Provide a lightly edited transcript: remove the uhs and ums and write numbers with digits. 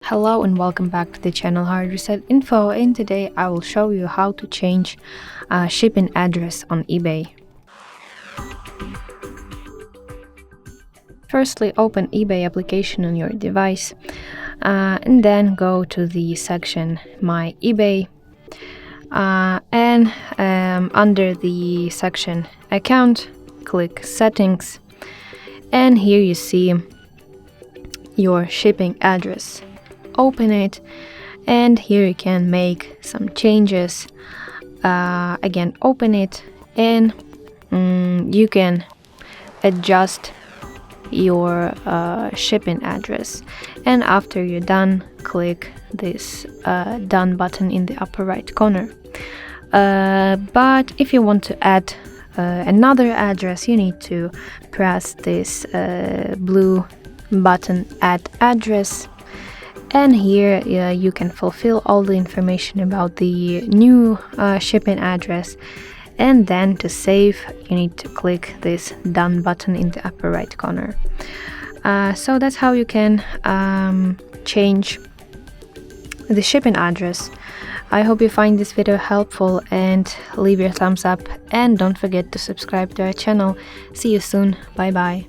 Hello and welcome back to the channel HardReset.Info, and today I will show you how to change shipping address on eBay. Firstly, open eBay application on your device and then go to the section My eBay and under the section Account, click Settings, and here you see your shipping address. Open it, and here you can make some changes. Again, open it, and you can adjust your shipping address, and after you're done, click this done button in the upper right corner. But if you want to add another address, you need to press this blue button, Add Address, and here you can fulfill all the information about the new shipping address, and then to save you need to click this Done button in the upper right corner. So that's how you can change the shipping address. I hope you find this video helpful, and leave your thumbs up, and don't forget to subscribe to our channel. See you soon. Bye bye.